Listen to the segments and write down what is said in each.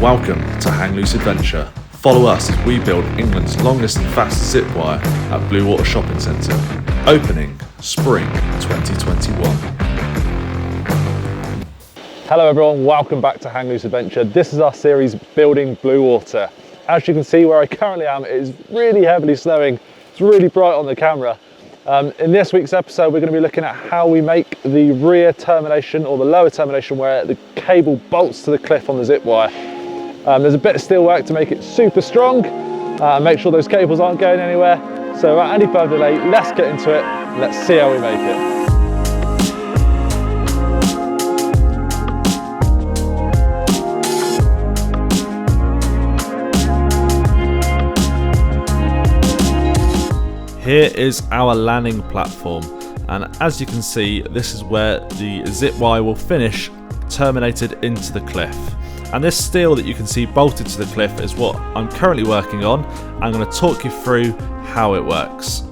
Welcome to Hang Loose Adventure. Follow us as we build England's longest and fastest zip wire at Bluewater Shopping Centre. Opening Spring 2021. Hello everyone, welcome back to Hang Loose Adventure. This is our series Building Bluewater. As you can see where I currently am, it is really heavily snowing. It's really bright on the camera. In this week's episode, we're going to be looking at how we make the rear termination or the lower termination where the cable bolts to the cliff on the zip wire. There's a bit of steel work to make it super strong and make sure those cables aren't going anywhere. So without any further delay, let's get into it and let's see how we make it. Here is our landing platform, and as you can see, this is where the zip wire will finish, terminated into the cliff. And this steel that you can see bolted to the cliff is what I'm currently working on. I'm going to talk you through how it works.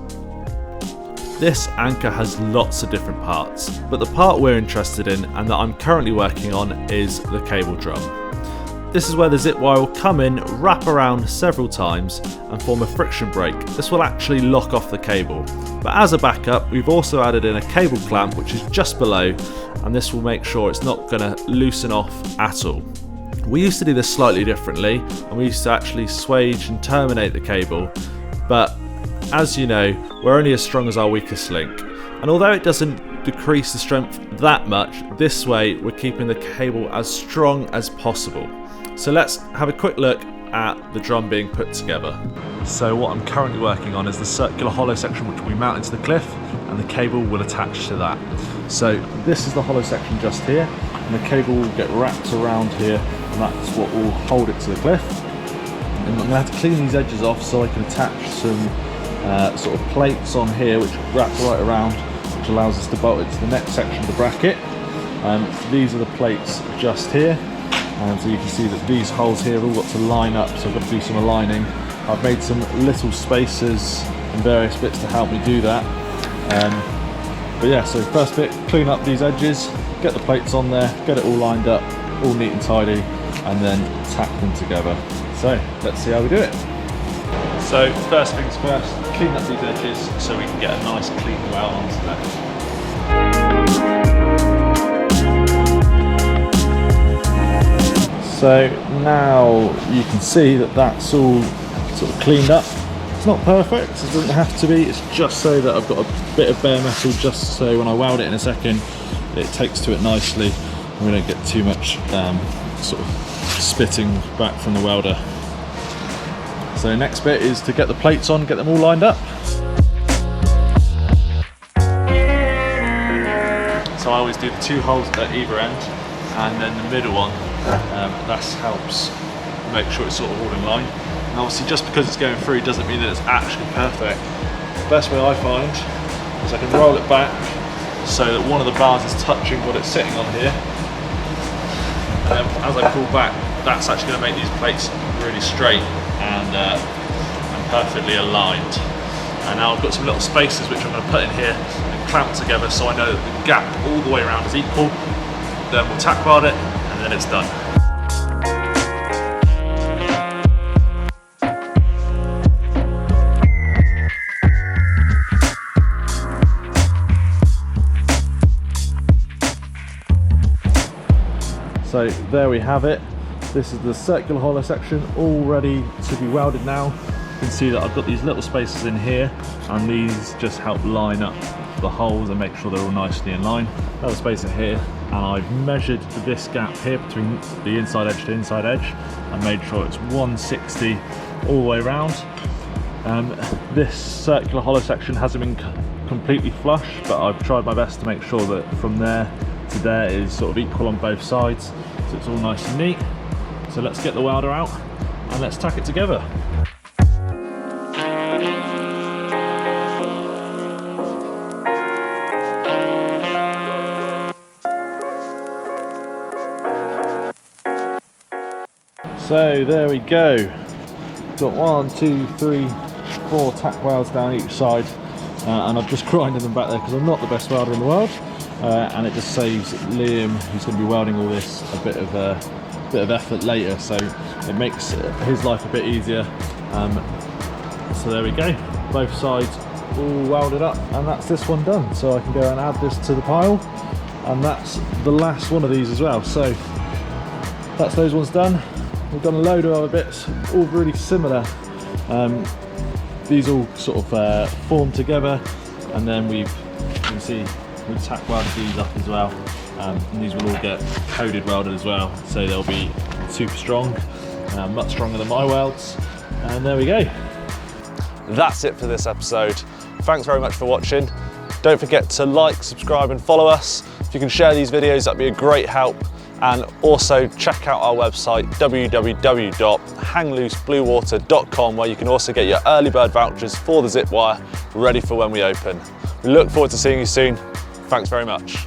This anchor has lots of different parts, but the part we're interested in and that I'm currently working on is the cable drum. This is where the zip wire will come in, wrap around several times and form a friction break. This will actually lock off the cable. But as a backup, we've also added in a cable clamp which is just below, and this will make sure it's not going to loosen off at all. We used to do this slightly differently, and we used to actually swage and terminate the cable, but as you know, we're only as strong as our weakest link. And although it doesn't decrease the strength that much, this way we're keeping the cable as strong as possible. So let's have a quick look at the drum being put together. So what I'm currently working on is the circular hollow section which we mount into the cliff, and the cable will attach to that. So this is the hollow section just here, and the cable will get wrapped around here, and that's what will hold it to the cliff. And I'm going to have to clean these edges off so I can attach some sort of plates on here which wrap right around, which allows us to bolt it to the next section of the bracket. These are the plates just here. So you can see that these holes here have all got to line up, so I've got to do some aligning. I've made some little spacers and various bits to help me do that. But yeah, so first bit, clean up these edges, get the plates on there, get it all lined up, all neat and tidy, and then tack them together. So let's see how we do it. So first things first, clean up these edges so we can get a nice clean weld onto that. So now you can see that that's all sort of cleaned up. It's not perfect, it doesn't have to be, it's just so that I've got a bit of bare metal just so when I weld it in a second it takes to it nicely and we don't get too much sort of spitting back from the welder. So next bit is to get the plates on, get them all lined up. So I always do the two holes at either end, and then the middle one, that helps make sure it's sort of all in line. And obviously just because it's going through doesn't mean that it's actually perfect. The best way I find is I can roll it back so that one of the bars is touching what it's sitting on here. And then as I pull back, that's actually going to make these plates really straight and perfectly aligned. And now I've got some little spacers which I'm going to put in here and clamp together so I know that the gap all the way around is equal. Then we'll tack weld it and then it's done. So there we have it. This is the circular hollow section all ready to be welded now. You can see that I've got these little spacers in here, and these just help line up the holes and make sure they're all nicely in line. Another spacer here, and I've measured this gap here between the inside edge to inside edge and made sure it's 160 all the way around. This circular hollow section hasn't been completely flush, but I've tried my best to make sure that from there to there is sort of equal on both sides, so it's all nice and neat. So let's get the welder out and let's tack it together. So there we go. Got 1, 2, 3, 4 tack welds down each side, and I've just grinded them back there because I'm not the best welder in the world. And it just saves Liam, who's going to be welding all this, a bit of bit of effort later, so it makes his life a bit easier. So there we go, both sides all welded up, and that's this one done. So I can go and add this to the pile, and that's the last one of these as well. So that's those ones done. We've done a load of other bits, all really similar. These all sort of formed together, and then you can see we tack welded these up as well, and these will all get coded welded as well, so they'll be super strong, much stronger than my welds. And there we go. That's it for this episode. Thanks very much for watching. Don't forget to like, subscribe and follow us. If you can share these videos, that'd be a great help. And also check out our website, www.hangloosebluewater.com, where you can also get your early bird vouchers for the zip wire ready for when we open. We look forward to seeing you soon. Thanks very much.